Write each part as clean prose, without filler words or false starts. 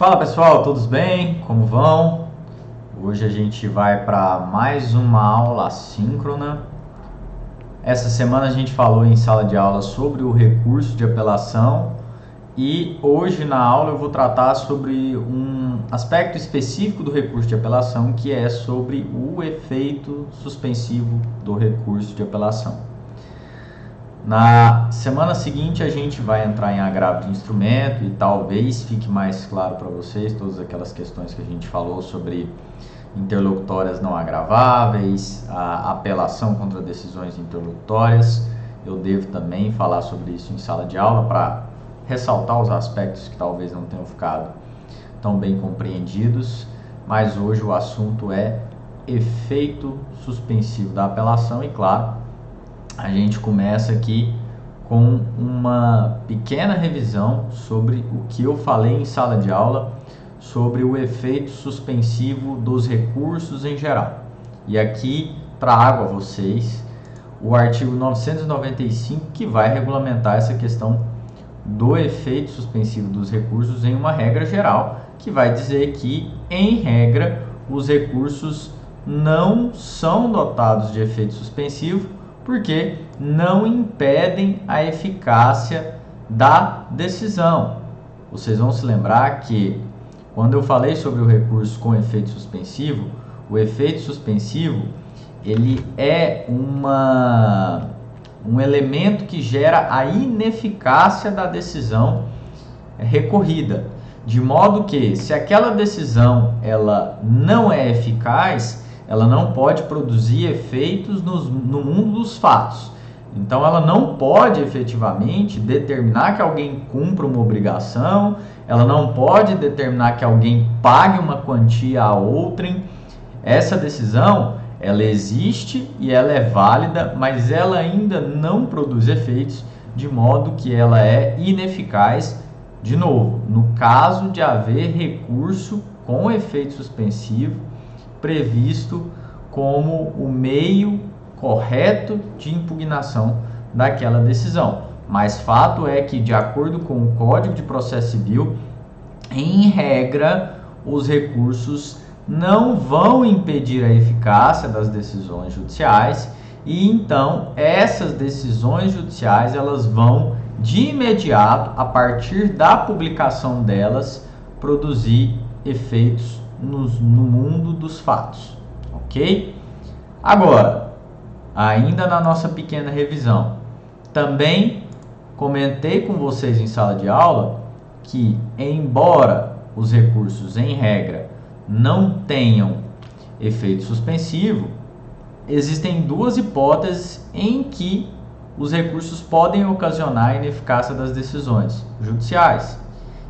Fala pessoal, todos bem? Como vão? Hoje a gente vai para mais uma aula assíncrona. Essa semana a gente falou em sala de aula sobre o recurso de apelação e hoje na aula eu vou tratar sobre um aspecto específico do recurso de apelação, que é sobre o efeito suspensivo do recurso de apelação. Na semana seguinte a gente vai entrar em agravo de instrumento e talvez fique mais claro para vocês todas aquelas questões que a gente falou sobre interlocutórias não agraváveis, a apelação contra decisões interlocutórias. Eu devo também falar sobre isso em sala de aula para ressaltar os aspectos que talvez não tenham ficado tão bem compreendidos, mas hoje o assunto é efeito suspensivo da apelação e, claro, a gente começa aqui com uma pequena revisão sobre o que eu falei em sala de aula sobre o efeito suspensivo dos recursos em geral. E aqui trago a vocês o artigo 995, que vai regulamentar essa questão do efeito suspensivo dos recursos em uma regra geral, que vai dizer que, em regra, os recursos não são dotados de efeito suspensivo porque não impedem a eficácia da decisão. Vocês vão se lembrar que quando eu falei sobre o recurso com efeito suspensivo, o efeito suspensivo ele é um elemento que gera a ineficácia da decisão recorrida, de modo que se aquela decisão ela não é eficaz, ela não pode produzir efeitos no mundo dos fatos. Então, ela não pode efetivamente determinar que alguém cumpra uma obrigação, ela não pode determinar que alguém pague uma quantia a outrem. Essa decisão, ela existe e ela é válida, mas ela ainda não produz efeitos, de modo que ela é ineficaz, de novo, no caso de haver recurso com efeito suspensivo previsto como o meio correto de impugnação daquela decisão. Mas fato é que, de acordo com o Código de Processo Civil, em regra, os recursos não vão impedir a eficácia das decisões judiciais e, então, essas decisões judiciais elas vão, de imediato, a partir da publicação delas, produzir efeitos no mundo dos fatos, ok? Agora, ainda na nossa pequena revisão, também comentei com vocês em sala de aula que, embora os recursos em regra não tenham efeito suspensivo, existem duas hipóteses em que os recursos podem ocasionar a ineficácia das decisões judiciais.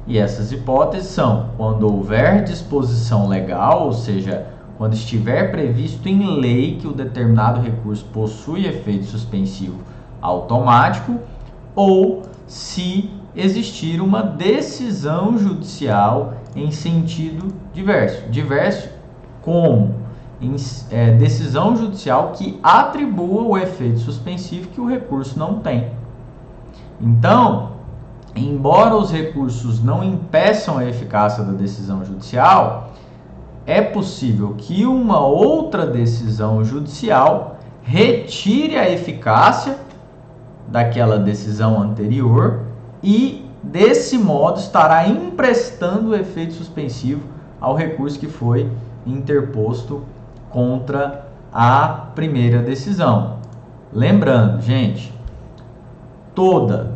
E essas hipóteses são quando houver disposição legal, ou seja, quando estiver previsto em lei que o determinado recurso possui efeito suspensivo automático, ou se existir uma decisão judicial em sentido diverso. Diverso como? Decisão judicial que atribua o efeito suspensivo que o recurso não tem. Então, embora os recursos não impeçam a eficácia da decisão judicial, é possível que uma outra decisão judicial retire a eficácia daquela decisão anterior e, desse modo, estará emprestando o efeito suspensivo ao recurso que foi interposto contra a primeira decisão. Lembrando, gente, toda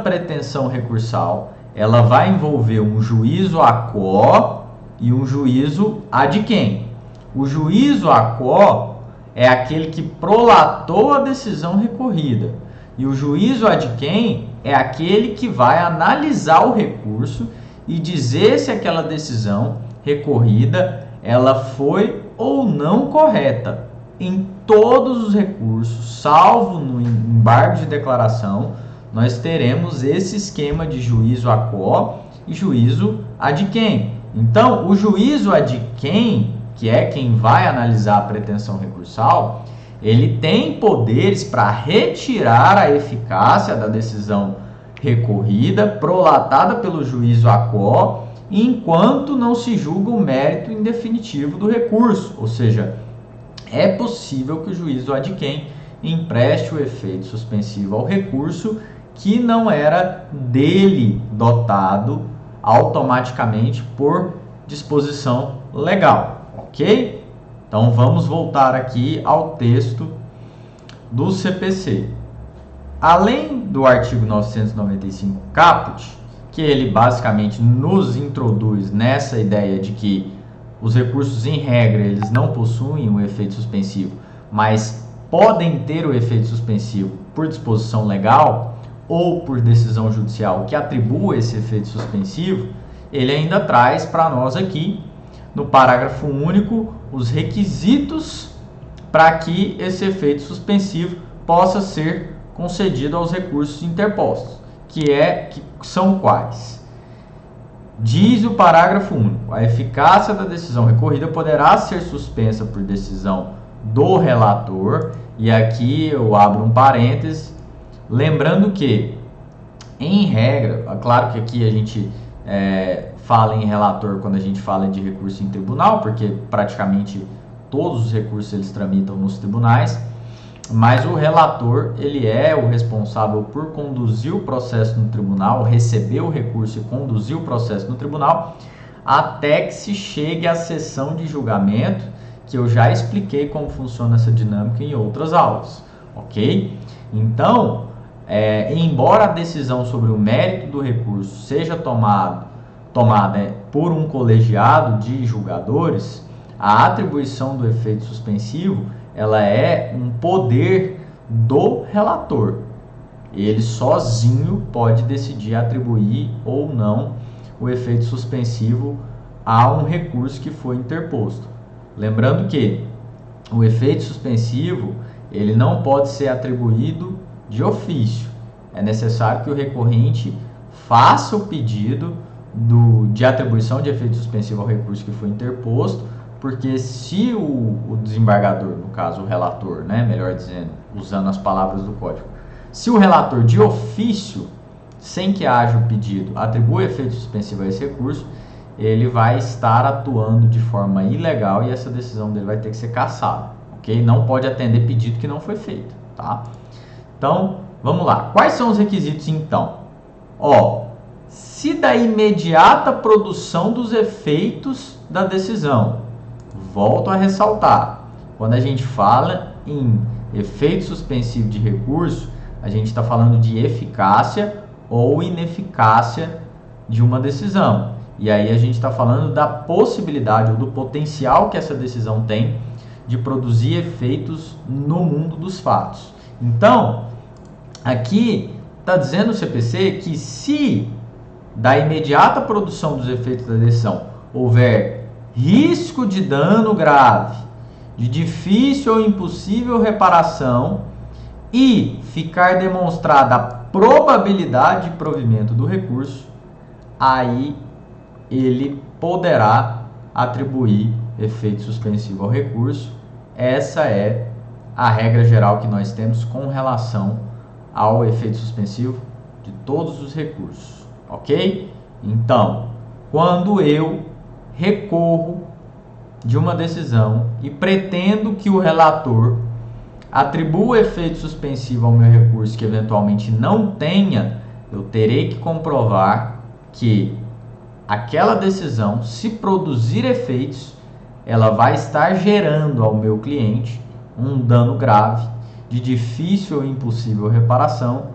pretensão recursal, ela vai envolver um juízo a quo e um juízo ad quem. O juízo a quo é aquele que prolatou a decisão recorrida e o juízo ad quem é aquele que vai analisar o recurso e dizer se aquela decisão recorrida ela foi ou não correta. Em todos os recursos, salvo no embargo de declaração, nós teremos esse esquema de juízo a quo e juízo ad quem. Então, o juízo ad quem, que é quem vai analisar a pretensão recursal, ele tem poderes para retirar a eficácia da decisão recorrida, prolatada pelo juízo a quo, enquanto não se julga o mérito indefinitivo do recurso, ou seja, é possível que o juízo ad quem empreste o efeito suspensivo ao recurso que não era dele dotado automaticamente por disposição legal, ok? Então vamos voltar aqui ao texto do CPC. Além do artigo 995 caput, que ele basicamente nos introduz nessa ideia de que os recursos em regra eles não possuem o efeito suspensivo, mas podem ter o efeito suspensivo por disposição legal ou por decisão judicial que atribua esse efeito suspensivo, ele ainda traz para nós aqui, no parágrafo único, os requisitos para que esse efeito suspensivo possa ser concedido aos recursos interpostos, que são quais? Diz o parágrafo único: a eficácia da decisão recorrida poderá ser suspensa por decisão do relator, e aqui eu abro um parêntese, lembrando que, em regra, é claro que aqui a gente fala em relator quando a gente fala de recurso em tribunal, porque praticamente todos os recursos eles tramitam nos tribunais, mas o relator ele é o responsável por conduzir o processo no tribunal, receber o recurso e conduzir o processo no tribunal, até que se chegue à sessão de julgamento, que eu já expliquei como funciona essa dinâmica em outras aulas, ok? Então, embora a decisão sobre o mérito do recurso seja tomada por um colegiado de julgadores, a atribuição do efeito suspensivo ela é um poder do relator. Ele sozinho pode decidir atribuir ou não o efeito suspensivo a um recurso que foi interposto. Lembrando que o efeito suspensivo ele não pode ser atribuído de ofício. É necessário que o recorrente faça o pedido de atribuição de efeito suspensivo ao recurso que foi interposto, porque se o desembargador, no caso o relator, né, melhor dizendo, usando as palavras do código, se o relator de ofício, sem que haja o pedido, atribui efeito suspensivo a esse recurso, ele vai estar atuando de forma ilegal e essa decisão dele vai ter que ser cassada, ok? Não pode atender pedido que não foi feito, tá? Então, vamos lá. Quais são os requisitos então? Se da imediata produção dos efeitos da decisão, volto a ressaltar, quando a gente fala em efeito suspensivo de recurso, a gente está falando de eficácia ou ineficácia de uma decisão. E aí a gente está falando da possibilidade ou do potencial que essa decisão tem de produzir efeitos no mundo dos fatos. Então, aqui está dizendo o CPC que se da imediata produção dos efeitos da decisão houver risco de dano grave, de difícil ou impossível reparação e ficar demonstrada a probabilidade de provimento do recurso, aí ele poderá atribuir efeito suspensivo ao recurso. Essa é a regra geral que nós temos com relação ao efeito suspensivo de todos os recursos, ok? Então, quando eu recorro de uma decisão e pretendo que o relator atribua efeito suspensivo ao meu recurso que eventualmente não tenha, eu terei que comprovar que aquela decisão, se produzir efeitos, ela vai estar gerando ao meu cliente um dano grave, de difícil ou impossível reparação,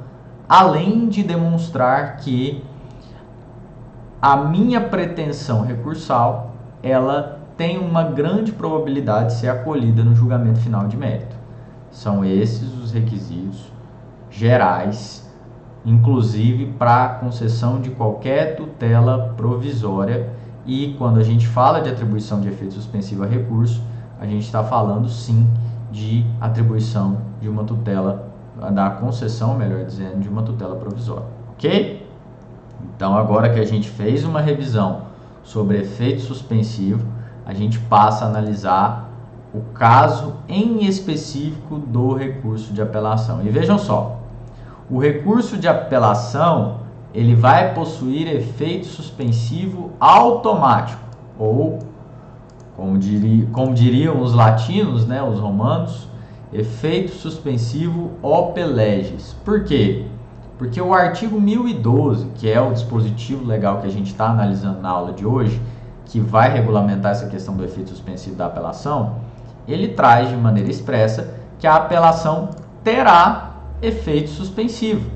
além de demonstrar que a minha pretensão recursal, ela tem uma grande probabilidade de ser acolhida no julgamento final de mérito. São esses os requisitos gerais, inclusive para a concessão de qualquer tutela provisória. E quando a gente fala de atribuição de efeito suspensivo a recurso, a gente está falando sim de atribuição de uma tutela, da concessão, melhor dizendo, de uma tutela provisória, ok? Então, agora que a gente fez uma revisão sobre efeito suspensivo, a gente passa a analisar o caso em específico do recurso de apelação. E vejam só, o recurso de apelação, ele vai possuir efeito suspensivo automático, ou, como diriam os latinos, né, os romanos, efeito suspensivo ope legis. Por quê? Porque o artigo 1012, que é o dispositivo legal que a gente está analisando na aula de hoje, que vai regulamentar essa questão do efeito suspensivo da apelação, ele traz de maneira expressa que a apelação terá efeito suspensivo.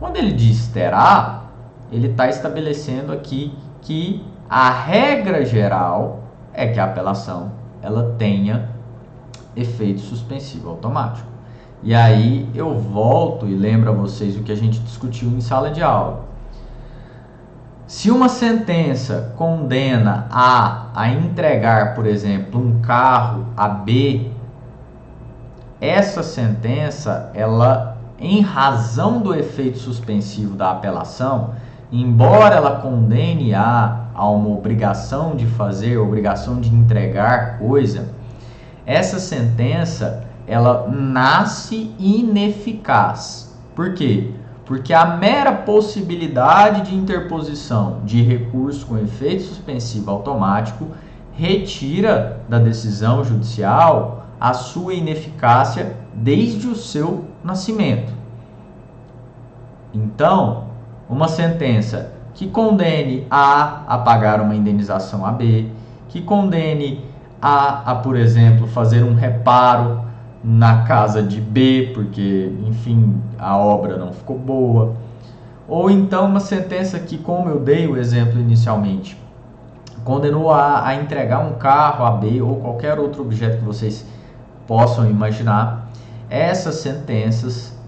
Quando ele diz terá, ele está estabelecendo aqui que a regra geral é que a apelação ela tenha efeito suspensivo automático. E aí eu volto e lembro a vocês o que a gente discutiu em sala de aula. Se uma sentença condena a entregar, por exemplo, um carro a B, essa sentença, ela, em razão do efeito suspensivo da apelação, embora ela condene a uma obrigação de fazer, obrigação de entregar coisa, essa sentença ela nasce ineficaz. Por quê? Porque a mera possibilidade de interposição de recurso com efeito suspensivo automático retira da decisão judicial a sua ineficácia desde o seu nascimento. Então, uma sentença que condene a pagar uma indenização a B, que condene por exemplo, fazer um reparo na casa de B, porque, enfim, a obra não ficou boa. Ou então uma sentença que, como eu dei o exemplo inicialmente, condenou a entregar um carro a B ou qualquer outro objeto que vocês possam imaginar. Essas sentenças,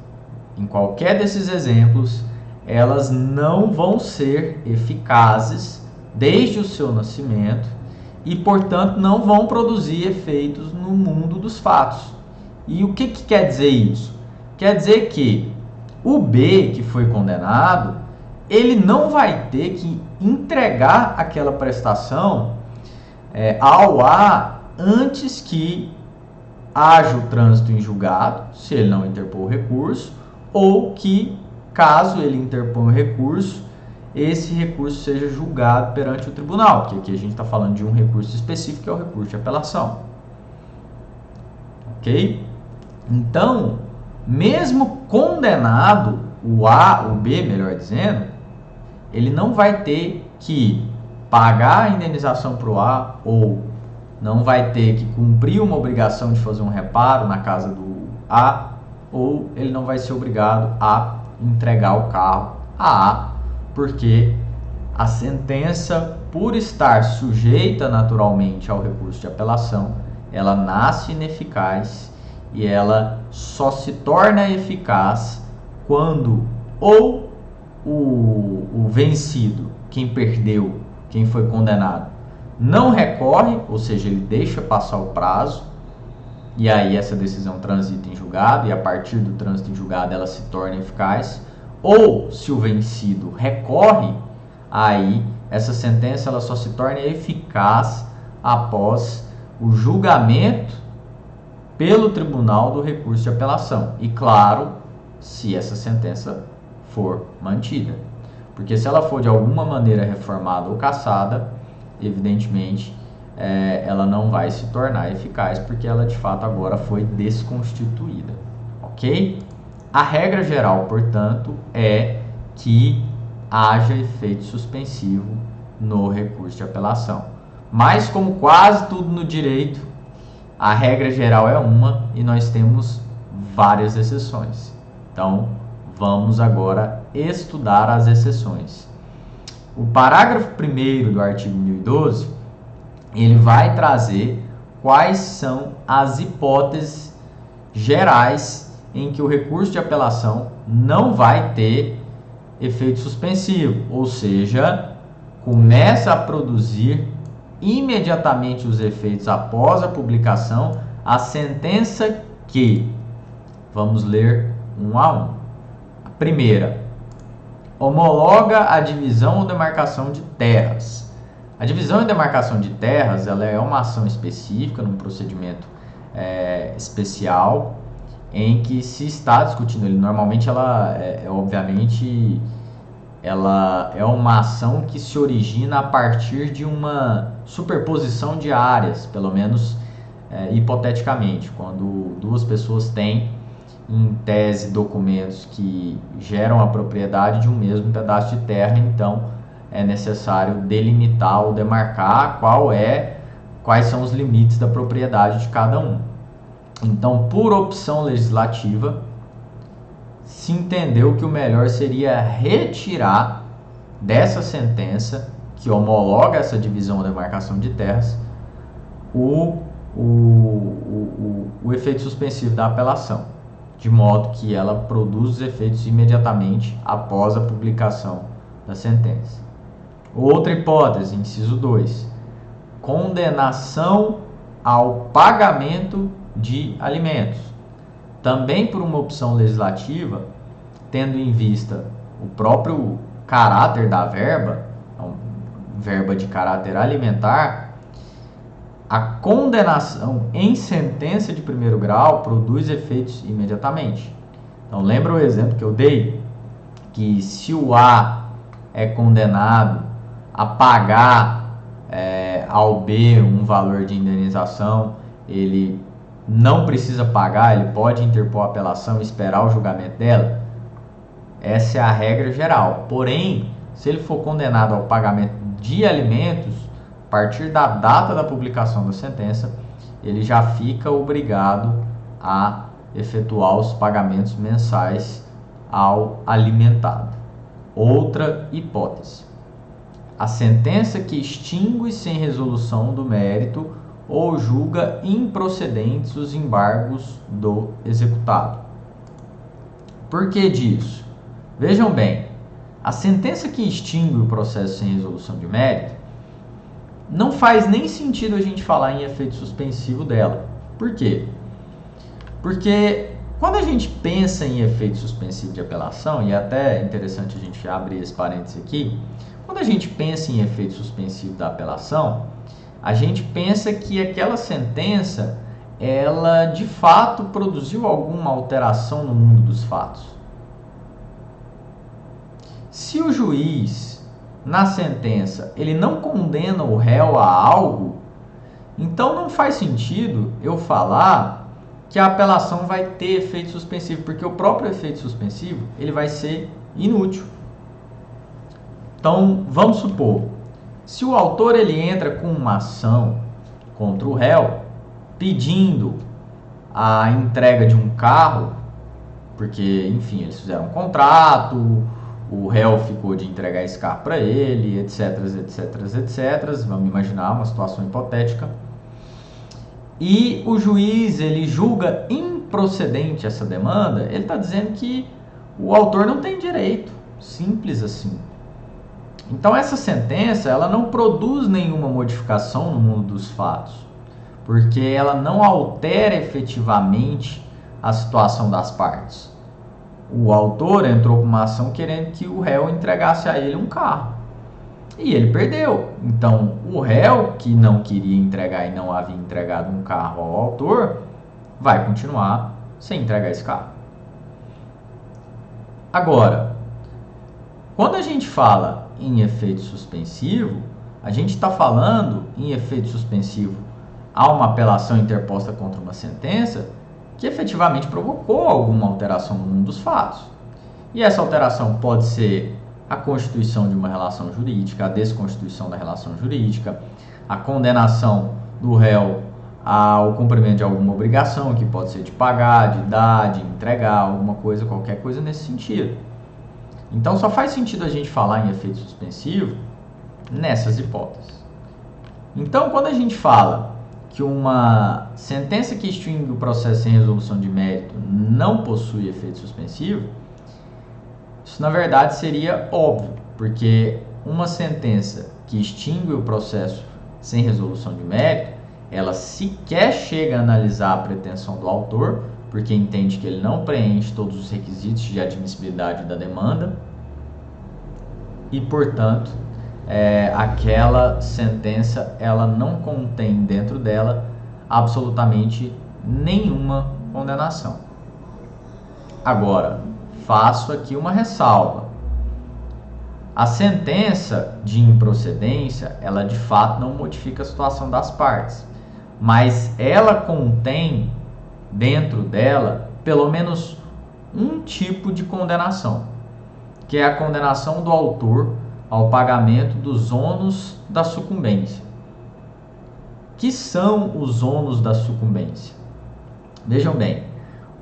em qualquer desses exemplos, elas não vão ser eficazes desde o seu nascimento e, portanto, não vão produzir efeitos no mundo dos fatos. E o que quer dizer isso? Quer dizer que o B que foi condenado, ele não vai ter que entregar aquela prestação ao A antes que haja o trânsito em julgado, se ele não interpor o recurso, ou que, caso ele interponha o recurso, esse recurso seja julgado perante o tribunal, porque aqui a gente está falando de um recurso específico, que é o recurso de apelação. Ok? Então, mesmo condenado, o A, o B, melhor dizendo, ele não vai ter que pagar a indenização para o A, ou não vai ter que cumprir uma obrigação de fazer um reparo na casa do A, ou ele não vai ser obrigado a entregar o carro a A, porque a sentença, por estar sujeita naturalmente ao recurso de apelação, ela nasce ineficaz e ela só se torna eficaz quando ou o vencido, quem perdeu, quem foi condenado, não recorre, ou seja, ele deixa passar o prazo, e aí essa decisão transita em julgado, e a partir do trânsito em julgado ela se torna eficaz, ou se o vencido recorre, aí essa sentença ela só se torna eficaz após o julgamento pelo tribunal do recurso de apelação. E claro, se essa sentença for mantida. Porque se ela for de alguma maneira reformada ou cassada, evidentemente ela não vai se tornar eficaz, porque ela de fato agora foi desconstituída. Ok? A regra geral, portanto, é que haja efeito suspensivo no recurso de apelação. Mas, como quase tudo no direito, a regra geral é uma e nós temos várias exceções. Então, vamos agora estudar as exceções. O parágrafo 1º do artigo 1012, ele vai trazer quais são as hipóteses gerais em que o recurso de apelação não vai ter efeito suspensivo, ou seja, começa a produzir imediatamente os efeitos após a publicação a sentença que, vamos ler um a um. A primeira, homologa a divisão ou demarcação de terras. A divisão e demarcação de terras, ela é uma ação específica, num procedimento especial, em que se está discutindo ele. Normalmente ela obviamente ela é uma ação que se origina a partir de uma superposição de áreas, pelo menos hipoteticamente, quando duas pessoas têm, em tese, documentos que geram a propriedade de um mesmo pedaço de terra, então é necessário delimitar ou demarcar quais são os limites da propriedade de cada um. Então, por opção legislativa, se entendeu que o melhor seria retirar dessa sentença que homologa essa divisão ou demarcação de terras o efeito suspensivo da apelação, de modo que ela produz os efeitos imediatamente após a publicação da sentença. Outra hipótese, inciso 2, condenação ao pagamento de alimentos. Também por uma opção legislativa, tendo em vista o próprio caráter da verba, verba de caráter alimentar, a condenação em sentença de primeiro grau produz efeitos imediatamente. Então, lembra o exemplo que eu dei? Que se o A é condenado a pagar ao B um valor de indenização, ele não precisa pagar, ele pode interpor a apelação e esperar o julgamento dela. Essa é a regra geral. Porém, se ele for condenado ao pagamento de alimentos, a partir da data da publicação da sentença, ele já fica obrigado a efetuar os pagamentos mensais ao alimentado. Outra hipótese: a sentença que extingue sem resolução do mérito ou julga improcedentes os embargos do executado. Por que disso? Vejam bem, a sentença que extingue o processo sem resolução de mérito não faz nem sentido a gente falar em efeito suspensivo dela. Por quê? Porque quando a gente pensa em efeito suspensivo de apelação, e é até interessante a gente abrir esse parênteses aqui, quando a gente pensa em efeito suspensivo da apelação, a gente pensa que aquela sentença, ela de fato produziu alguma alteração no mundo dos fatos. Se o juiz, na sentença, ele não condena o réu a algo, então não faz sentido eu falar que a apelação vai ter efeito suspensivo, porque o próprio efeito suspensivo, ele vai ser inútil. Então, vamos supor, se o autor ele entra com uma ação contra o réu, pedindo a entrega de um carro, porque, enfim, eles fizeram um contrato, o réu ficou de entregar esse carro para ele, etc, etc, etc. Vamos imaginar uma situação hipotética. E o juiz, ele julga improcedente essa demanda, ele está dizendo que o autor não tem direito, simples assim. Então essa sentença, ela não produz nenhuma modificação no mundo dos fatos, porque ela não altera efetivamente a situação das partes. O autor entrou com uma ação querendo que o réu entregasse a ele um carro. E ele perdeu. Então, o réu, que não queria entregar e não havia entregado um carro ao autor, vai continuar sem entregar esse carro. Agora, quando a gente fala em efeito suspensivo, a gente está falando em efeito suspensivo a uma apelação interposta contra uma sentença que efetivamente provocou alguma alteração no mundo dos fatos. E essa alteração pode ser a constituição de uma relação jurídica, a desconstituição da relação jurídica, a condenação do réu ao cumprimento de alguma obrigação, que pode ser de pagar, de dar, de entregar, alguma coisa, qualquer coisa nesse sentido. Então só faz sentido a gente falar em efeito suspensivo nessas hipóteses. Então quando a gente fala que uma sentença que extingue o processo sem resolução de mérito não possui efeito suspensivo, isso na verdade seria óbvio, porque uma sentença que extingue o processo sem resolução de mérito, ela sequer chega a analisar a pretensão do autor, porque entende que ele não preenche todos os requisitos de admissibilidade da demanda e, portanto, aquela sentença ela não contém dentro dela absolutamente nenhuma condenação. Agora, faço aqui uma ressalva. A sentença de improcedência, ela de fato não modifica a situação das partes, mas ela contém dentro dela pelo menos um tipo de condenação, que é a condenação do autor ao pagamento dos ônus da sucumbência. Que são os ônus da sucumbência? Vejam bem,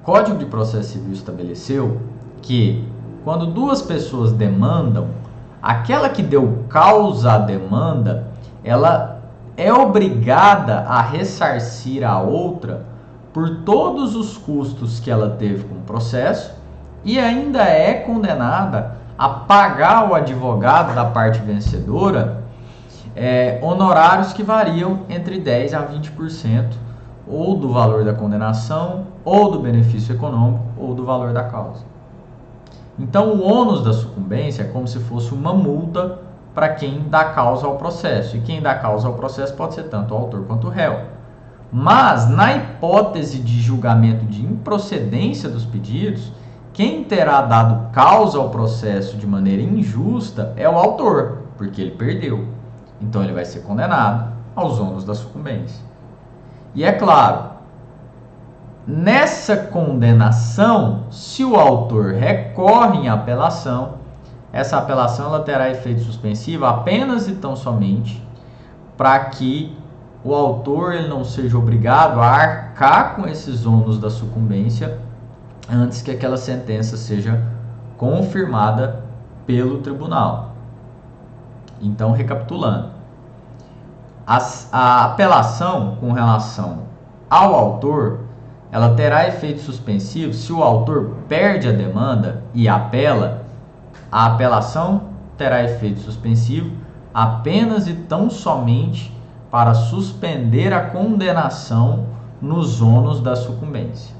o Código de Processo Civil estabeleceu que quando duas pessoas demandam, aquela que deu causa à demanda, ela é obrigada a ressarcir a outra por todos os custos que ela teve com o processo e ainda é condenada a pagar ao advogado da parte vencedora honorários que variam entre 10% a 20% ou do valor da condenação, ou do benefício econômico, ou do valor da causa. Então, o ônus da sucumbência é como se fosse uma multa para quem dá causa ao processo. E quem dá causa ao processo pode ser tanto o autor quanto o réu. Mas, na hipótese de julgamento de improcedência dos pedidos, quem terá dado causa ao processo de maneira injusta é o autor, porque ele perdeu. Então, ele vai ser condenado aos ônus da sucumbência. E é claro, nessa condenação, se o autor recorre em apelação, essa apelação ela terá efeito suspensivo apenas e tão somente para que o autor ele não seja obrigado a arcar com esses ônus da sucumbência antes que aquela sentença seja confirmada pelo tribunal. Então, recapitulando, a apelação com relação ao autor, ela terá efeito suspensivo se o autor perde a demanda e apela. A apelação terá efeito suspensivo apenas e tão somente para suspender a condenação nos ônus da sucumbência.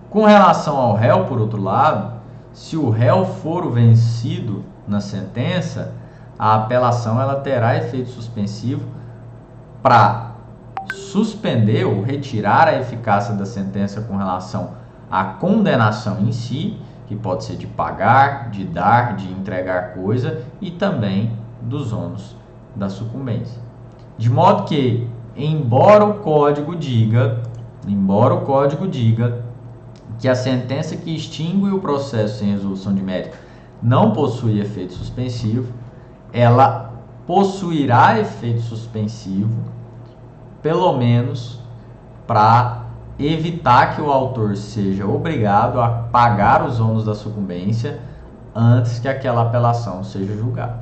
Com relação ao réu, por outro lado, se o réu for o vencido na sentença, a apelação ela terá efeito suspensivo para suspender ou retirar a eficácia da sentença com relação à condenação em si, que pode ser de pagar, de dar, de entregar coisa, e também dos ônus da sucumbência. De modo que, embora o código diga que a sentença que extingue o processo sem resolução de mérito não possui efeito suspensivo, ela possuirá efeito suspensivo, pelo menos para evitar que o autor seja obrigado a pagar os ônus da sucumbência antes que aquela apelação seja julgada.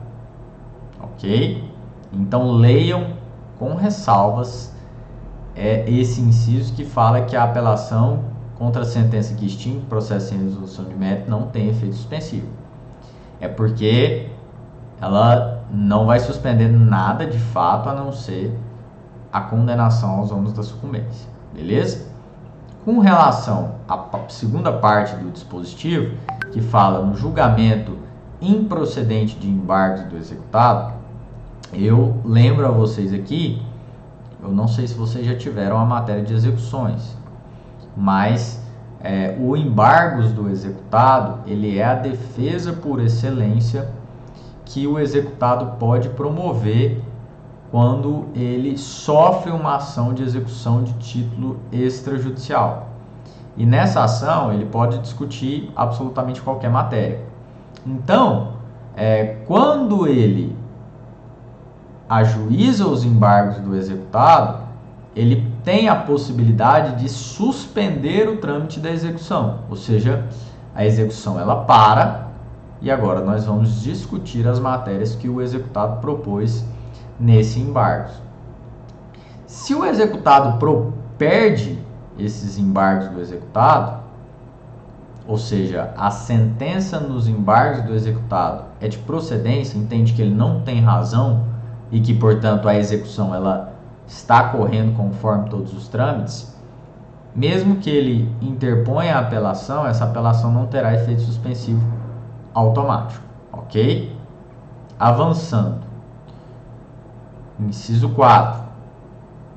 Ok? Então leiam com ressalvas esse inciso que fala que a apelação contra a sentença que extingue o processo sem resolução de mérito não tem efeito suspensivo. É porque ela não vai suspender nada de fato a não ser a condenação aos ônus da sucumbência. Beleza? Com relação à segunda parte do dispositivo, que fala no julgamento improcedente de embargos do executado, eu lembro a vocês aqui, eu não sei se vocês já tiveram a matéria de execuções, mas o embargos do executado, ele é a defesa por excelência que o executado pode promover quando ele sofre uma ação de execução de título extrajudicial. E nessa ação ele pode discutir absolutamente qualquer matéria. Então, quando ele ajuiza os embargos do executado, ele tem a possibilidade de suspender o trâmite da execução, ou seja, a execução ela para e agora nós vamos discutir as matérias que o executado propôs nesse embargo. Se o executado perde esses embargos do executado, ou seja, a sentença nos embargos do executado é de procedência, entende que ele não tem razão e que, portanto, a execução ela está correndo conforme todos os trâmites, mesmo que ele interponha a apelação, essa apelação não terá efeito suspensivo automático, ok? Avançando. Inciso 4.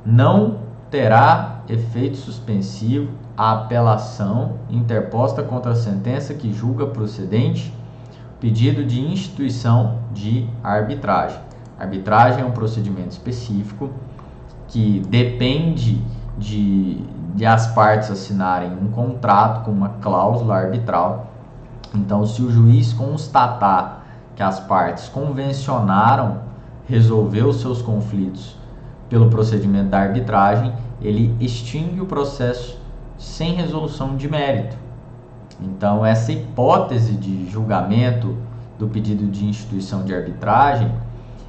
Não terá efeito suspensivo a apelação interposta contra a sentença que julga procedente pedido de instituição de arbitragem. Arbitragem é um procedimento específico que depende de as partes assinarem um contrato com uma cláusula arbitral. Então, se o juiz constatar que as partes convencionaram resolver os seus conflitos pelo procedimento da arbitragem, ele extingue o processo sem resolução de mérito. Então, essa hipótese de julgamento do pedido de instituição de arbitragem,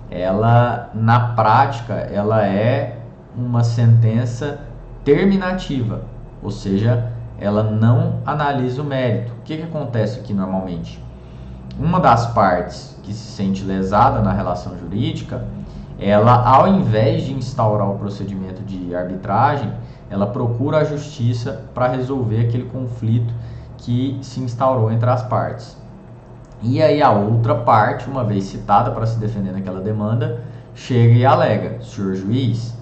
ela, na prática, ela é uma sentença terminativa, ou seja, ela não analisa o mérito. O que acontece aqui normalmente? Uma das partes que se sente lesada na relação jurídica, ela, ao invés de instaurar o procedimento de arbitragem, ela procura a justiça para resolver aquele conflito que se instaurou entre as partes. E aí a outra parte, uma vez citada para se defender naquela demanda, chega e alega: senhor juiz,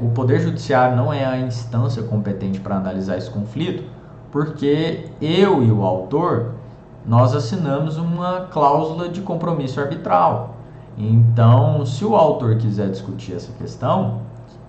o Poder Judiciário não é a instância competente para analisar esse conflito, porque eu e o autor, nós assinamos uma cláusula de compromisso arbitral. Então, se o autor quiser discutir essa questão,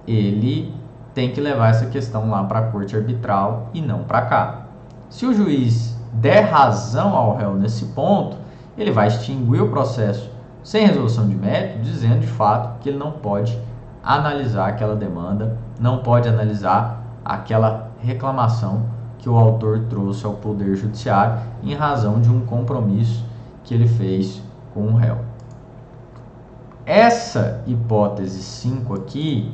ele tem que levar essa questão lá para a corte arbitral e não para cá. Se o juiz der razão ao réu nesse ponto, ele vai extinguir o processo sem resolução de mérito, dizendo de fato que ele não pode analisar aquela demanda, não pode analisar aquela reclamação que o autor trouxe ao Poder Judiciário em razão de um compromisso que ele fez com o réu. Essa hipótese 5 aqui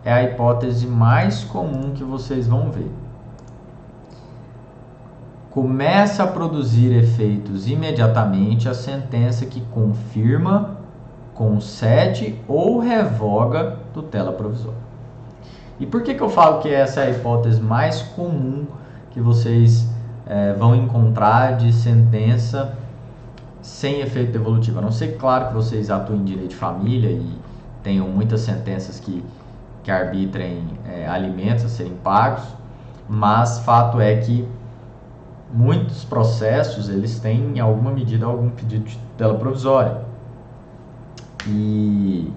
é a hipótese mais comum que vocês vão ver. Começa a produzir efeitos imediatamente a sentença que confirma, concede ou revoga tutela provisória. E por que eu falo que essa é a hipótese mais comum que vocês vão encontrar de sentença sem efeito devolutivo? A não ser, claro, que vocês atuem em direito de família e tenham muitas sentenças que arbitrem alimentos a serem pagos, mas fato é que muitos processos eles têm em alguma medida algum pedido de tutela provisória. E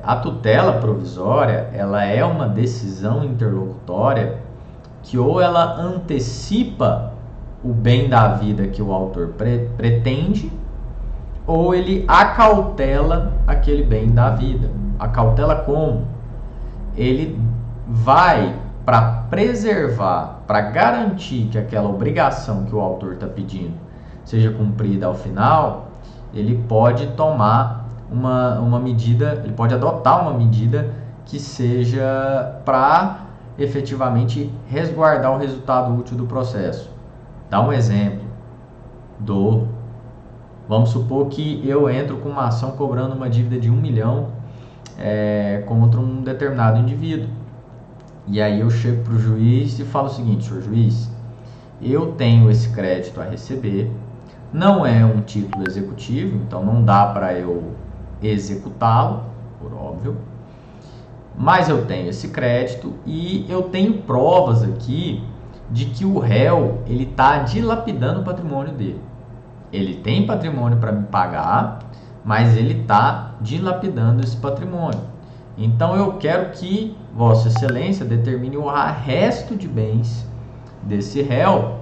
a tutela provisória, ela é uma decisão interlocutória que ou ela antecipa o bem da vida que o autor pretende, ou ele acautela aquele bem da vida. Acautela como? Ele vai para preservar, para garantir que aquela obrigação que o autor está pedindo seja cumprida ao final, ele pode tomar uma medida, ele pode adotar uma medida que seja para efetivamente resguardar o resultado útil do processo. Dá um exemplo. Vamos supor que eu entro com uma ação cobrando uma dívida de 1 milhão contra um determinado indivíduo. E aí eu chego para o juiz e falo o seguinte: senhor juiz, eu tenho esse crédito a receber, não é um título executivo, então não dá para eu executá-lo, por óbvio, mas eu tenho esse crédito e eu tenho provas aqui de que o réu ele está dilapidando o patrimônio dele. Ele tem patrimônio para me pagar, mas ele está dilapidando esse patrimônio. Então eu quero que Vossa Excelência determine o arresto de bens desse réu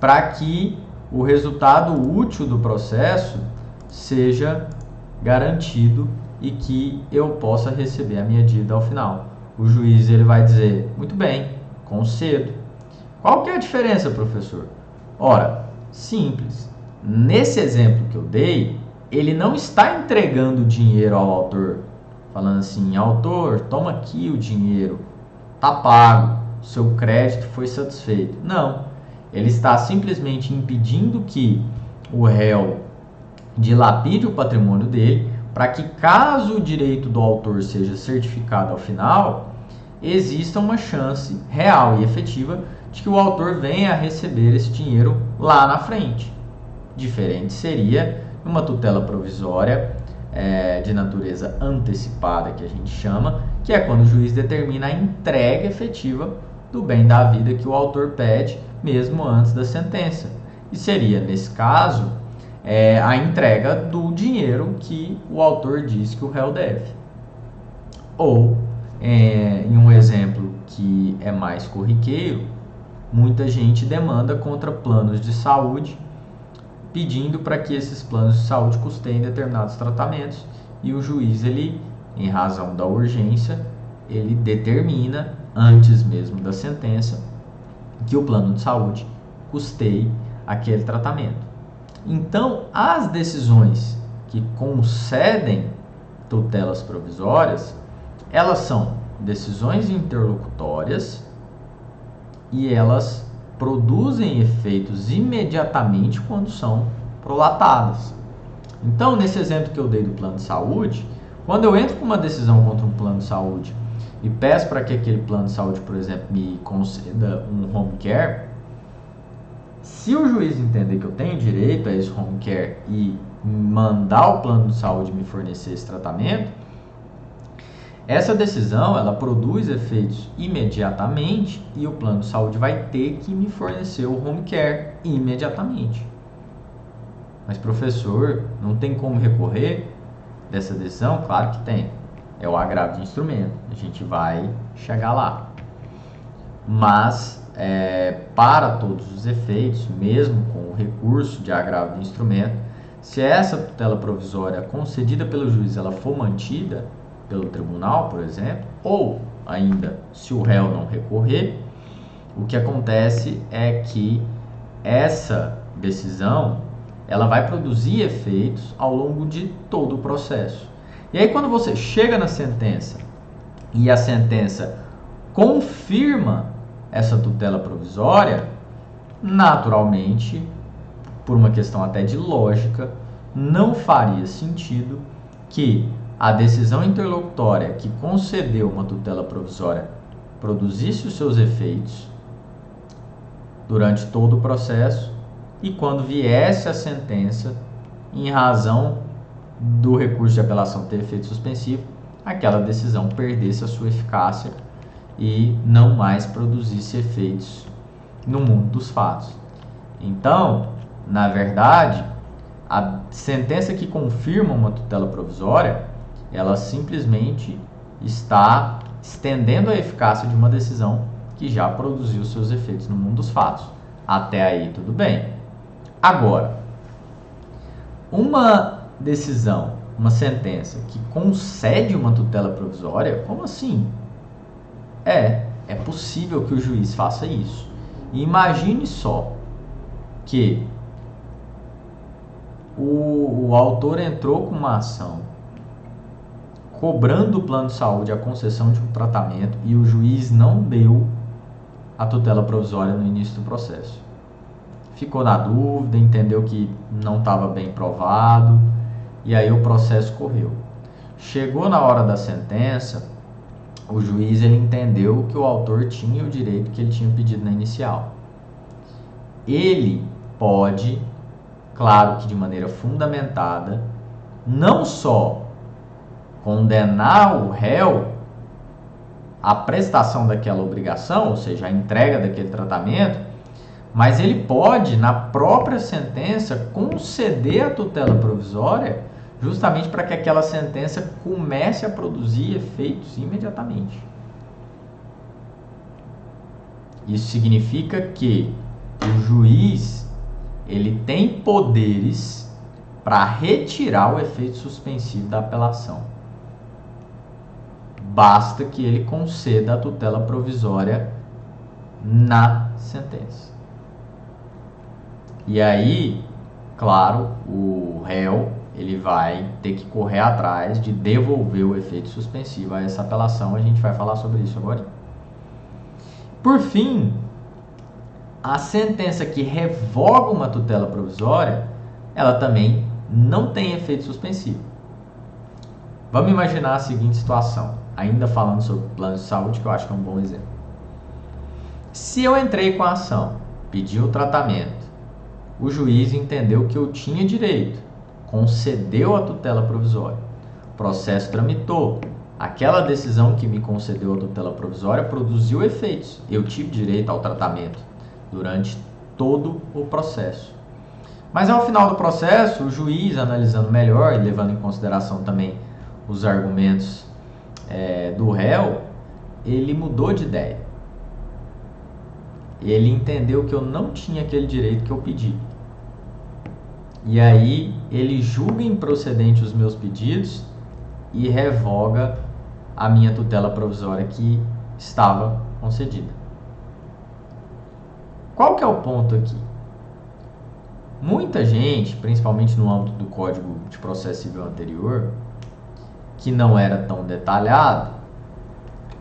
para que o resultado útil do processo seja garantido e que eu possa receber a minha dívida ao final. O juiz ele vai dizer: muito bem, concedo. Qual que é a diferença, professor? Ora, simples. Nesse exemplo que eu dei, ele não está entregando o dinheiro ao autor, falando assim: autor, toma aqui o dinheiro, tá pago, seu crédito foi satisfeito. Não, ele está simplesmente impedindo que o réu dilapide o patrimônio dele, para que, caso o direito do autor seja certificado ao final, exista uma chance real e efetiva de que o autor venha a receber esse dinheiro lá na frente. Diferente seria uma tutela provisória de natureza antecipada, que a gente chama, que é quando o juiz determina a entrega efetiva do bem da vida que o autor pede, mesmo antes da sentença. e seria, nesse caso, a entrega do dinheiro que o autor diz que o réu deve. Ou, em um exemplo que é mais corriqueiro, muita gente demanda contra planos de saúde, pedindo para que esses planos de saúde custeiem determinados tratamentos, e o juiz, ele, em razão da urgência, ele determina, antes mesmo da sentença, que o plano de saúde custeie aquele tratamento. Então, as decisões que concedem tutelas provisórias, elas são decisões interlocutórias e elas produzem efeitos imediatamente quando são prolatadas. Então, nesse exemplo que eu dei do plano de saúde, quando eu entro com uma decisão contra um plano de saúde e peço para que aquele plano de saúde, por exemplo, me conceda um home care, se o juiz entender que eu tenho direito a esse home care e mandar o plano de saúde me fornecer esse tratamento, essa decisão, ela produz efeitos imediatamente e o plano de saúde vai ter que me fornecer o home care imediatamente. Mas, professor, não tem como recorrer dessa decisão? Claro que tem. É o agravo de instrumento. A gente vai chegar lá. Mas, para todos os efeitos, mesmo com o recurso de agravo de instrumento, se essa tutela provisória concedida pelo juiz ela for mantida pelo tribunal, por exemplo, ou ainda se o réu não recorrer, o que acontece é que essa decisão ela vai produzir efeitos ao longo de todo o processo. E aí, quando você chega na sentença e a sentença confirma essa tutela provisória, naturalmente, por uma questão até de lógica, não faria sentido que a decisão interlocutória que concedeu uma tutela provisória produzisse os seus efeitos durante todo o processo e quando viesse a sentença, em razão do recurso de apelação ter efeito suspensivo, aquela decisão perdesse a sua eficácia e não mais produzisse efeitos no mundo dos fatos. Então, na verdade, a sentença que confirma uma tutela provisória, ela simplesmente está estendendo a eficácia de uma decisão que já produziu seus efeitos no mundo dos fatos. Até aí, tudo bem. Agora, uma decisão, uma sentença que concede uma tutela provisória, como assim? É possível que o juiz faça isso. E imagine só que o autor entrou com uma ação cobrando do plano de saúde a concessão de um tratamento e o juiz não deu a tutela provisória no início do processo. Ficou na dúvida, entendeu que não estava bem provado e aí o processo correu. Chegou na hora da sentença, o juiz ele entendeu que o autor tinha o direito que ele tinha pedido na inicial. Ele pode, claro que de maneira fundamentada, não só condenar o réu à prestação daquela obrigação, ou seja, a entrega daquele tratamento, mas ele pode, na própria sentença, conceder a tutela provisória justamente para que aquela sentença comece a produzir efeitos imediatamente. Isso significa que o juiz ele tem poderes para retirar o efeito suspensivo da apelação. Basta que ele conceda a tutela provisória na sentença. E aí, claro, o réu ele vai ter que correr atrás de devolver o efeito suspensivo a essa apelação. A gente vai falar sobre isso agora. Por fim, a sentença que revoga uma tutela provisória, ela também não tem efeito suspensivo. Vamos imaginar a seguinte situação, ainda falando sobre plano de saúde, que eu acho que é um bom exemplo. Se eu entrei com a ação, pedi o tratamento, o juiz entendeu que eu tinha direito, concedeu a tutela provisória, o processo tramitou, aquela decisão que me concedeu a tutela provisória produziu efeitos, eu tive direito ao tratamento durante todo o processo. Mas ao final do processo, o juiz, analisando melhor e levando em consideração também os argumentos do réu, ele mudou de ideia. Ele entendeu que eu não tinha aquele direito que eu pedi. E aí ele julga improcedente os meus pedidos e revoga a minha tutela provisória que estava concedida. Qual que é o ponto aqui? Muita gente, principalmente no âmbito do Código de Processo Civil anterior, que não era tão detalhado,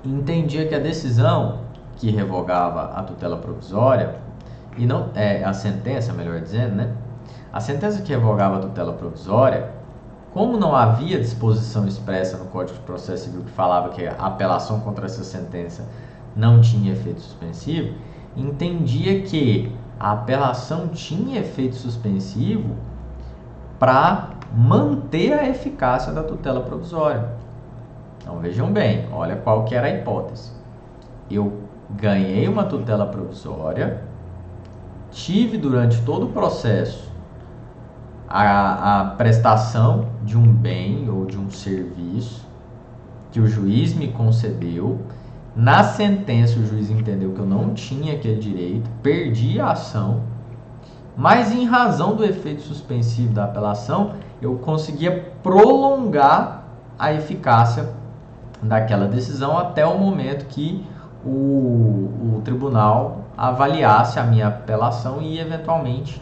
entendia que a decisão que revogava a tutela provisória, e não a sentença, melhor dizendo, né? A sentença que revogava a tutela provisória, como não havia disposição expressa no Código de Processo Civil que falava que a apelação contra essa sentença não tinha efeito suspensivo, entendia que a apelação tinha efeito suspensivo para manter a eficácia da tutela provisória. Então vejam bem, olha qual que era a hipótese. Eu ganhei uma tutela provisória, tive durante todo o processo a prestação de um bem ou de um serviço que o juiz me concedeu. Na sentença o juiz entendeu que eu não tinha aquele direito, perdi a ação, mas em razão do efeito suspensivo da apelação, eu conseguia prolongar a eficácia daquela decisão até o momento que o tribunal avaliasse a minha apelação e eventualmente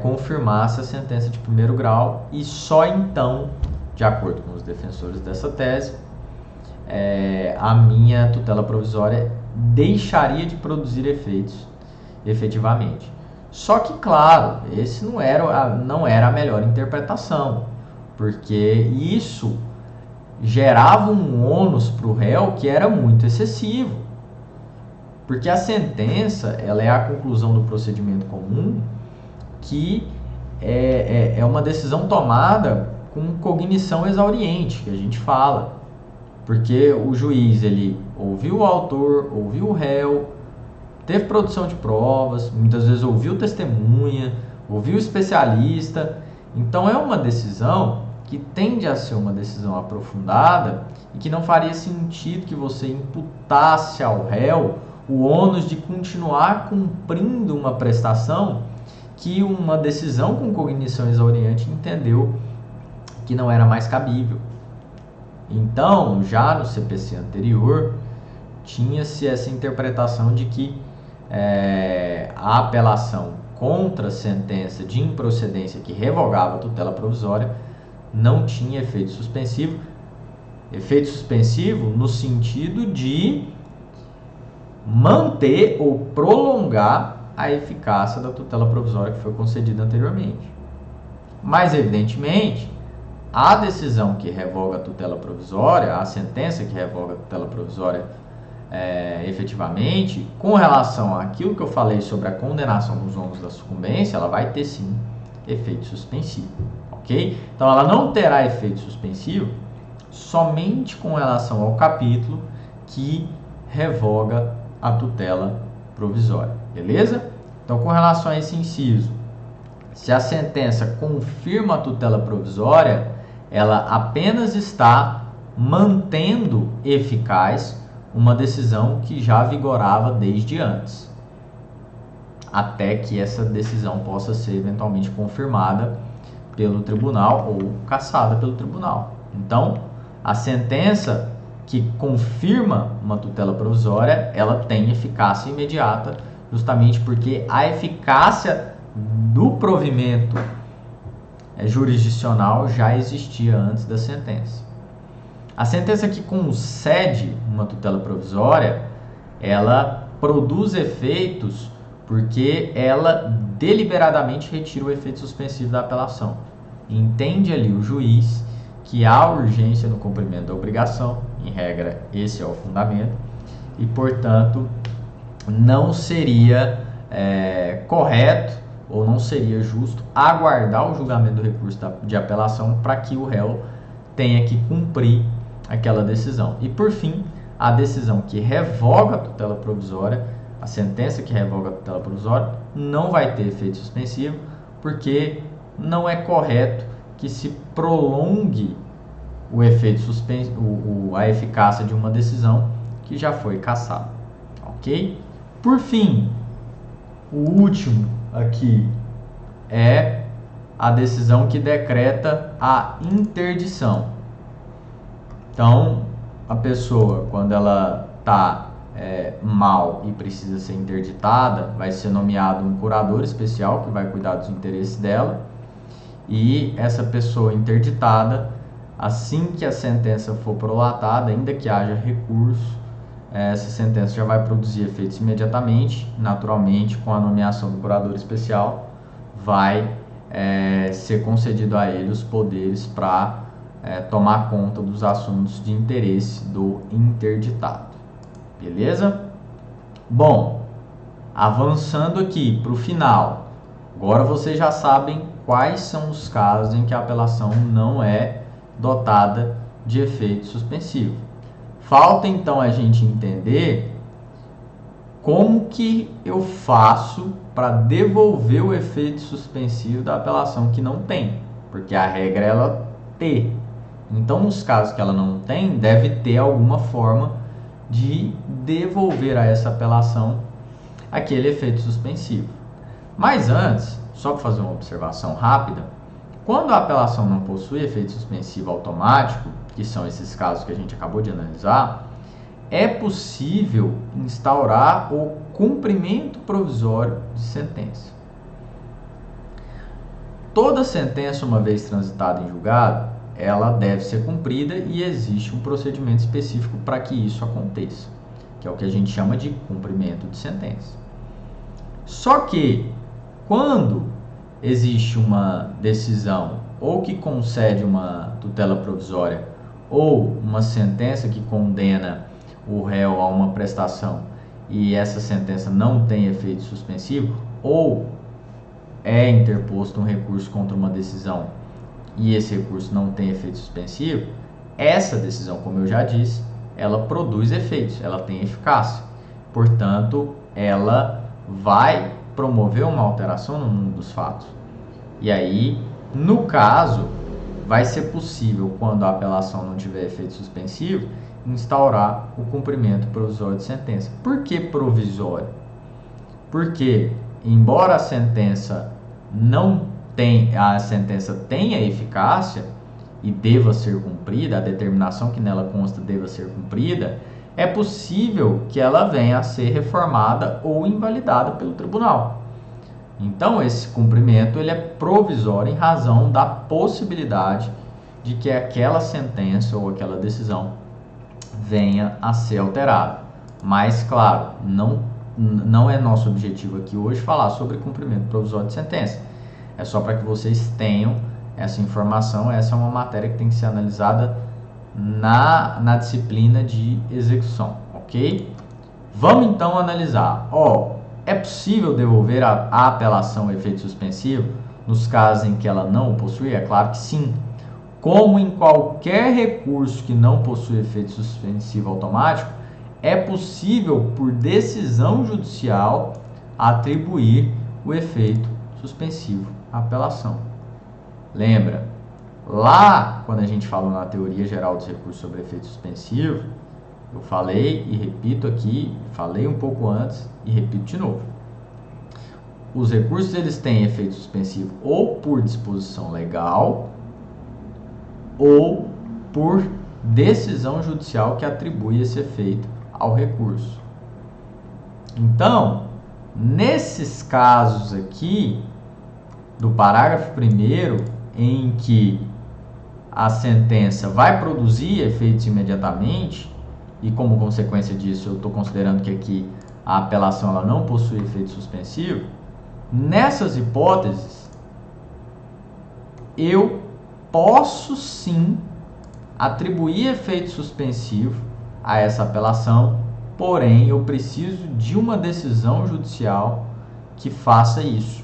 confirmasse a sentença de primeiro grau, e só então, de acordo com os defensores dessa tese, a minha tutela provisória deixaria de produzir efeitos efetivamente. Só que, claro, esse não era a melhor interpretação, porque isso gerava um ônus para o réu que era muito excessivo. Porque a sentença, ela é a conclusão do procedimento comum, que é uma decisão tomada com cognição exauriente, que a gente fala. Porque o juiz, ele ouviu o autor, ouviu o réu, teve produção de provas, muitas vezes ouviu testemunha, ouviu especialista. Então é uma decisão que tende a ser uma decisão aprofundada e que não faria sentido que você imputasse ao réu o ônus de continuar cumprindo uma prestação que uma decisão com cognição exauriente entendeu que não era mais cabível. Então, já no CPC anterior, tinha-se essa interpretação de que a apelação contra a sentença de improcedência que revogava a tutela provisória não tinha efeito suspensivo. Efeito suspensivo no sentido de manter ou prolongar a eficácia da tutela provisória que foi concedida anteriormente. Mas, evidentemente, a decisão que revoga a tutela provisória, a sentença que revoga a tutela provisória efetivamente, com relação àquilo que eu falei sobre a condenação dos ônus da sucumbência, ela vai ter sim efeito suspensivo, ok? Então ela não terá efeito suspensivo somente com relação ao capítulo que revoga a tutela provisória, beleza? Então, com relação a esse inciso, se a sentença confirma a tutela provisória, ela apenas está mantendo eficaz uma decisão que já vigorava desde antes, até que essa decisão possa ser eventualmente confirmada pelo tribunal ou cassada pelo tribunal. Então, a sentença que confirma uma tutela provisória, ela tem eficácia imediata, justamente porque a eficácia do provimento jurisdicional já existia antes da sentença. A sentença que concede uma tutela provisória, ela produz efeitos porque ela deliberadamente retira o efeito suspensivo da apelação. Entende ali o juiz que há urgência no cumprimento da obrigação, em regra esse é o fundamento, e portanto não seria correto ou não seria justo aguardar o julgamento do recurso de apelação para que o réu tenha que cumprir aquela decisão. E por fim, a decisão que revoga a tutela provisória, a sentença que revoga a tutela provisória, não vai ter efeito suspensivo, porque não é correto que se prolongue o efeito suspensivo, a eficácia de uma decisão que já foi cassada, ok? Por fim, o último aqui é a decisão que decreta a interdição. Então, a pessoa, quando ela está mal e precisa ser interditada, vai ser nomeado um curador especial que vai cuidar dos interesses dela, e essa pessoa interditada, assim que a sentença for prolatada, ainda que haja recurso, essa sentença já vai produzir efeitos imediatamente. Naturalmente, com a nomeação do curador especial, vai ser concedido a ele os poderes para tomar conta dos assuntos de interesse do interditado. Beleza? Bom, avançando aqui para o final, agora vocês já sabem quais são os casos em que a apelação não é dotada de efeito suspensivo. Falta então a gente entender como que eu faço para devolver o efeito suspensivo da apelação que não tem, porque a regra é ela ter. Então, nos casos que ela não tem, deve ter alguma forma de devolver a essa apelação aquele efeito suspensivo. Mas antes, só para fazer uma observação rápida, quando a apelação não possui efeito suspensivo automático, que são esses casos que a gente acabou de analisar, é possível instaurar o cumprimento provisório de sentença. Toda sentença, uma vez transitada em julgado, ela deve ser cumprida e existe um procedimento específico para que isso aconteça, que é o que a gente chama de cumprimento de sentença. Só que, quando existe uma decisão ou que concede uma tutela provisória ou uma sentença que condena o réu a uma prestação e essa sentença não tem efeito suspensivo, ou é interposto um recurso contra uma decisão e esse recurso não tem efeito suspensivo, essa decisão, como eu já disse, ela produz efeitos, ela tem eficácia. Portanto, ela vai promover uma alteração no mundo dos fatos. E aí, no caso, vai ser possível, quando a apelação não tiver efeito suspensivo, instaurar o cumprimento provisório de sentença. Por que provisório? Porque, embora a sentença tenha eficácia e deva ser cumprida, a determinação que nela consta deva ser cumprida, é possível que ela venha a ser reformada ou invalidada pelo tribunal. Então, esse cumprimento ele é provisório em razão da possibilidade de que aquela sentença ou aquela decisão venha a ser alterada. Mas, claro, não é nosso objetivo aqui hoje falar sobre cumprimento provisório de sentença. É só para que vocês tenham essa informação. Essa é uma matéria que tem que ser analisada na disciplina de execução, ok? Vamos então analisar. É possível devolver a apelação ao efeito suspensivo nos casos em que ela não o possui? É claro que sim. Como em qualquer recurso que não possui efeito suspensivo automático, é possível, por decisão judicial, atribuir o efeito suspensivo à apelação. Lembra, lá quando a gente falou na teoria geral dos recursos sobre efeito suspensivo, eu falei e repito aqui, falei um pouco antes e repito de novo. Os recursos eles têm efeito suspensivo ou por disposição legal ou por decisão judicial que atribui esse efeito ao recurso. Então, nesses casos aqui, do parágrafo 1º, em que a sentença vai produzir efeitos imediatamente, e como consequência disso eu estou considerando que aqui a apelação ela não possui efeito suspensivo, nessas hipóteses, eu posso sim atribuir efeito suspensivo a essa apelação, porém eu preciso de uma decisão judicial que faça isso.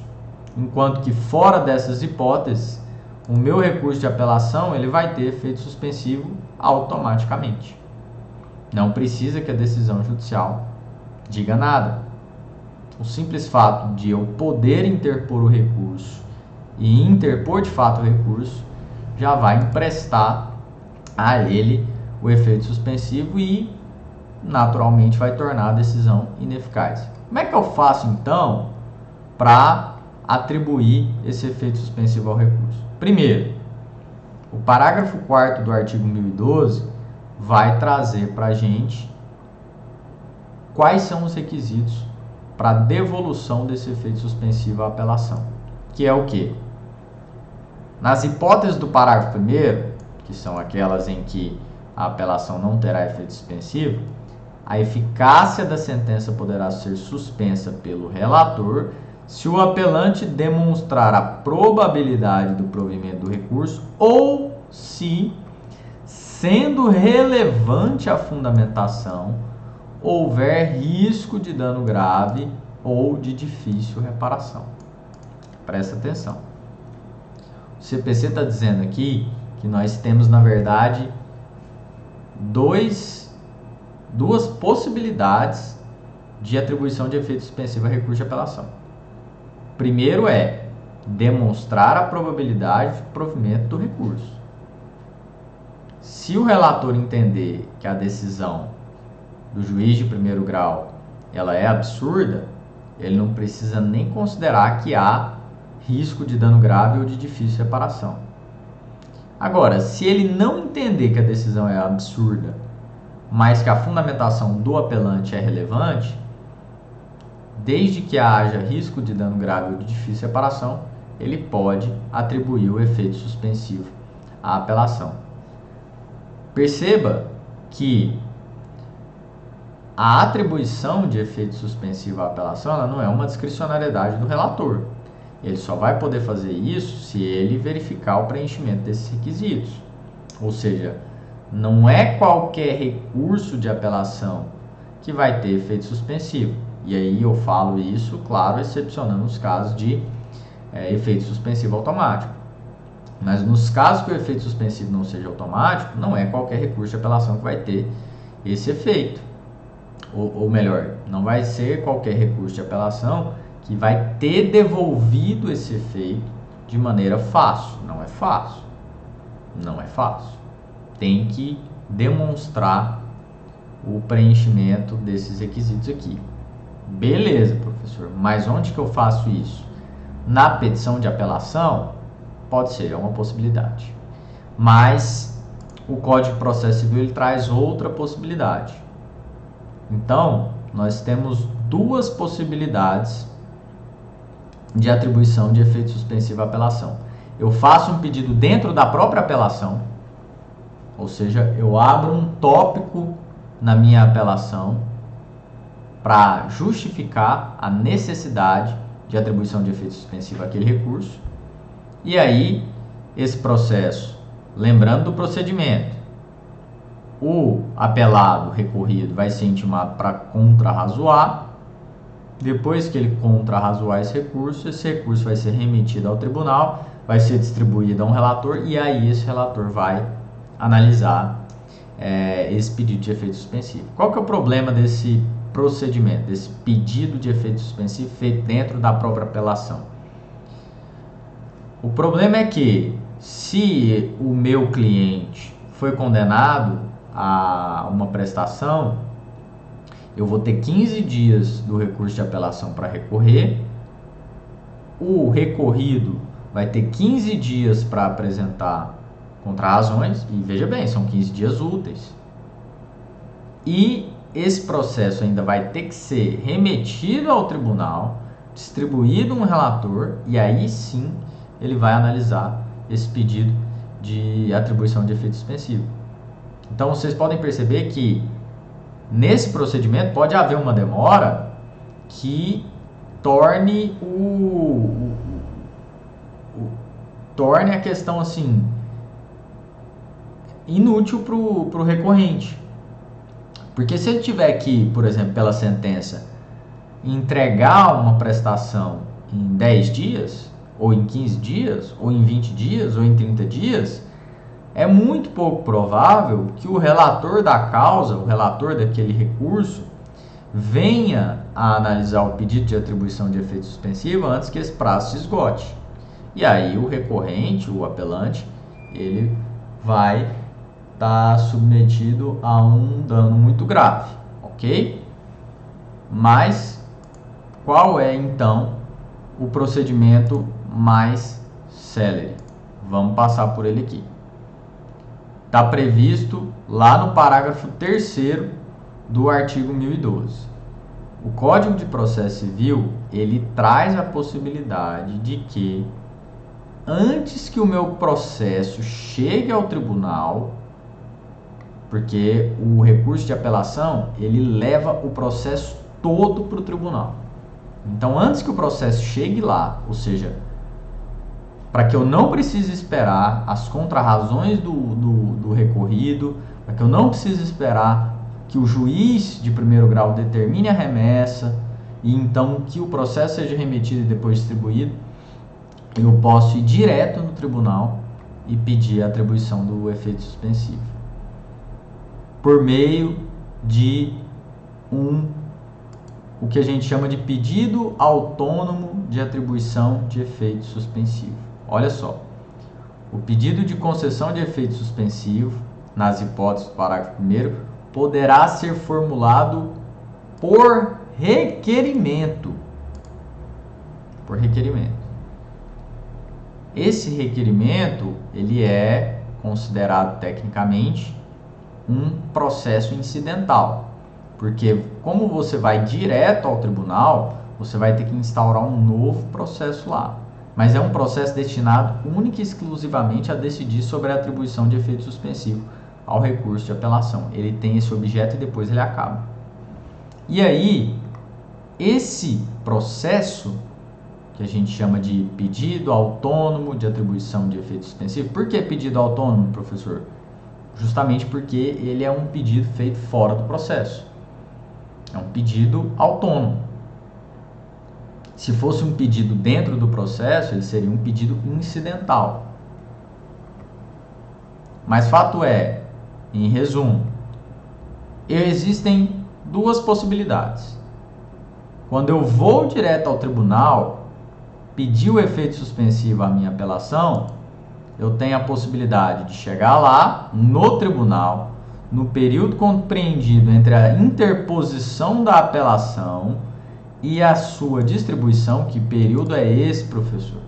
Enquanto que fora dessas hipóteses, o meu recurso de apelação ele vai ter efeito suspensivo automaticamente. Não precisa que a decisão judicial diga nada. O simples fato de eu poder interpor o recurso e interpor de fato o recurso, já vai emprestar a ele o efeito suspensivo e naturalmente vai tornar a decisão ineficaz. Como é que eu faço então para atribuir esse efeito suspensivo ao recurso? Primeiro, o parágrafo 4º do artigo 1012 vai trazer para a gente quais são os requisitos para devolução desse efeito suspensivo à apelação, que é o quê? Nas hipóteses do parágrafo 1º, que são aquelas em que a apelação não terá efeito suspensivo, a eficácia da sentença poderá ser suspensa pelo relator se o apelante demonstrar a probabilidade do provimento do recurso ou se, sendo relevante a fundamentação, houver risco de dano grave ou de difícil reparação. Presta atenção. O CPC está dizendo aqui que nós temos, na verdade, duas possibilidades de atribuição de efeito suspensivo a recurso de apelação. Primeiro é demonstrar a probabilidade de provimento do recurso. Se o relator entender que a decisão do juiz de primeiro grau ela é absurda, ele não precisa nem considerar que há risco de dano grave ou de difícil reparação. Agora, se ele não entender que a decisão é absurda, mas que a fundamentação do apelante é relevante, desde que haja risco de dano grave ou de difícil reparação, ele pode atribuir o efeito suspensivo à apelação. Perceba que a atribuição de efeito suspensivo à apelação ela não é uma discricionariedade do relator. Ele só vai poder fazer isso se ele verificar o preenchimento desses requisitos. Ou seja, não é qualquer recurso de apelação que vai ter efeito suspensivo. E aí eu falo isso, claro, excepcionando os casos de efeito suspensivo automático. Mas nos casos que o efeito suspensivo não seja automático, não é qualquer recurso de apelação que vai ter esse efeito. Ou melhor, não vai ser qualquer recurso de apelação que vai ter devolvido esse efeito de maneira fácil. Não é fácil. Não é fácil. Tem que demonstrar o preenchimento desses requisitos aqui. Beleza, professor, mas onde que eu faço isso? Na petição de apelação? Pode ser, é uma possibilidade. Mas o Código de Processo Civil ele traz outra possibilidade. Então, nós temos duas possibilidades de atribuição de efeito suspensivo à apelação. Eu faço um pedido dentro da própria apelação, ou seja, eu abro um tópico na minha apelação para justificar a necessidade de atribuição de efeito suspensivo àquele recurso. E aí, esse processo, lembrando do procedimento, o apelado recorrido vai ser intimado para contrarrazoar. Depois que ele contrarrazoar esse recurso vai ser remetido ao tribunal, vai ser distribuído a um relator e aí esse relator vai analisar esse pedido de efeito suspensivo. Qual que é o problema desse procedimento, desse pedido de efeito suspensivo feito dentro da própria apelação? O problema é que se o meu cliente foi condenado a uma prestação, eu vou ter 15 dias do recurso de apelação para recorrer, o recorrido vai ter 15 dias para apresentar contrarrazões, e veja bem, são 15 dias úteis. E esse processo ainda vai ter que ser remetido ao tribunal, distribuído um relator, e aí sim ele vai analisar esse pedido de atribuição de efeito suspensivo. Então vocês podem perceber que nesse procedimento pode haver uma demora que torne torne a questão assim inútil para o recorrente. Porque se ele tiver que, por exemplo, pela sentença, entregar uma prestação em 10 dias, ou em 15 dias, ou em 20 dias, ou em 30 dias, é muito pouco provável que o relator da causa, o relator daquele recurso, venha a analisar o pedido de atribuição de efeito suspensivo antes que esse prazo se esgote. E aí o recorrente, o apelante, ele vai estar submetido a um dano muito grave, ok? Mas qual é então o procedimento mais célere? Vamos passar por ele aqui. Está previsto lá no parágrafo 3º do artigo 1012. O Código de Processo Civil, ele traz a possibilidade de que antes que o meu processo chegue ao tribunal, porque o recurso de apelação, ele leva o processo todo para o tribunal. Então, antes que o processo chegue lá, ou seja, para que eu não precise esperar as contrarrazões do recorrido, para que eu não precise esperar que o juiz de primeiro grau determine a remessa e então que o processo seja remetido e depois distribuído, eu posso ir direto no tribunal e pedir a atribuição do efeito suspensivo por meio de o que a gente chama de pedido autônomo de atribuição de efeito suspensivo. Olha só, o pedido de concessão de efeito suspensivo, nas hipóteses do parágrafo 1º, poderá ser formulado por requerimento. Por requerimento. Esse requerimento, ele é considerado tecnicamente um processo incidental, porque como você vai direto ao tribunal, você vai ter que instaurar um novo processo lá. Mas é um processo destinado única e exclusivamente a decidir sobre a atribuição de efeito suspensivo ao recurso de apelação. Ele tem esse objeto e depois ele acaba. E aí, esse processo, que a gente chama de pedido autônomo de atribuição de efeito suspensivo. Por que pedido autônomo, professor? Justamente porque ele é um pedido feito fora do processo. É um pedido autônomo. Se fosse um pedido dentro do processo, ele seria um pedido incidental. Mas fato é, em resumo, existem duas possibilidades. Quando eu vou direto ao tribunal, pedir o efeito suspensivo à minha apelação, eu tenho a possibilidade de chegar lá, no tribunal, no período compreendido entre a interposição da apelação e a sua distribuição. Que período é esse, professor?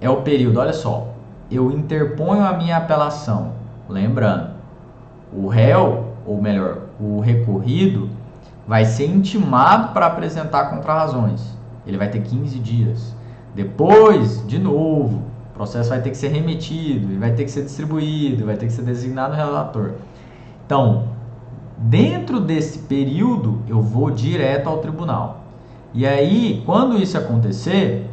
É o período, olha só, eu interponho a minha apelação, lembrando, o réu, ou melhor, o recorrido, vai ser intimado para apresentar contrarrazões. Ele vai ter 15 dias. Depois, de novo, o processo vai ter que ser remetido, ele vai ter que ser distribuído, vai ter que ser designado o relator. Então, dentro desse período, eu vou direto ao tribunal. E aí, quando isso acontecer,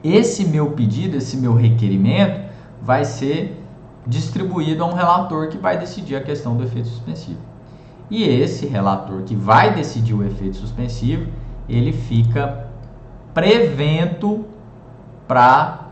esse meu pedido, esse meu requerimento, vai ser distribuído a um relator que vai decidir a questão do efeito suspensivo. E esse relator que vai decidir o efeito suspensivo, ele fica prevento para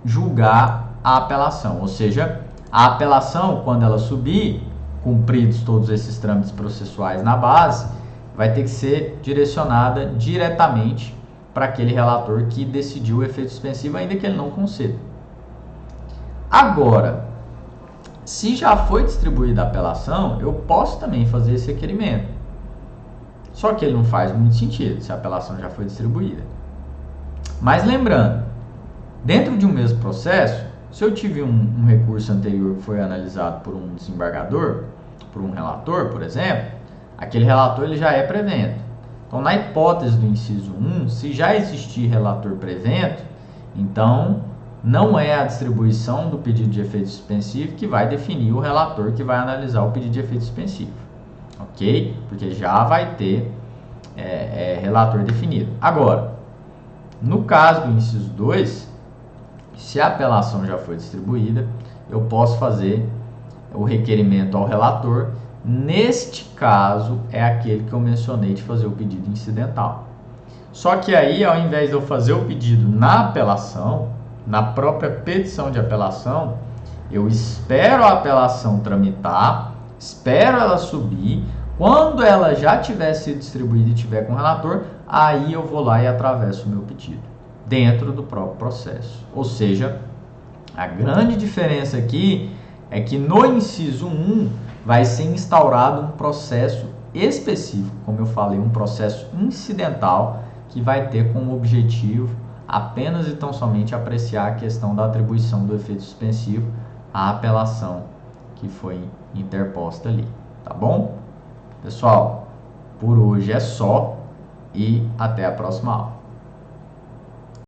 julgar a apelação. Ou seja, a apelação, quando ela subir, cumpridos todos esses trâmites processuais na base, vai ter que ser direcionada diretamente para aquele relator que decidiu o efeito suspensivo, ainda que ele não conceda. Agora, se já foi distribuída a apelação, eu posso também fazer esse requerimento. Só que ele não faz muito sentido se a apelação já foi distribuída. Mas lembrando, dentro de um mesmo processo, se eu tive um recurso anterior que foi analisado por um desembargador, por um relator, por exemplo, aquele relator ele já é prevento. Então, na hipótese do inciso 1, se já existir relator prevento, então não é a distribuição do pedido de efeito suspensivo que vai definir o relator que vai analisar o pedido de efeito suspensivo. Ok? Porque já vai ter relator definido. Agora, no caso do inciso 2, se a apelação já foi distribuída, eu posso fazer o requerimento ao relator. Neste caso, é aquele que eu mencionei de fazer o pedido incidental. Só que aí, ao invés de eu fazer o pedido na apelação, na própria petição de apelação, eu espero a apelação tramitar, espero ela subir. Quando ela já tiver sido distribuída e tiver com o relator, aí eu vou lá e atravesso o meu pedido. dentro do próprio processo. Ou seja, a grande diferença aqui é que no inciso 1 vai ser instaurado um processo específico, como eu falei, um processo incidental que vai ter como objetivo apenas e tão somente apreciar a questão da atribuição do efeito suspensivo à apelação que foi interposta ali, tá bom? Pessoal, por hoje é só e até a próxima aula.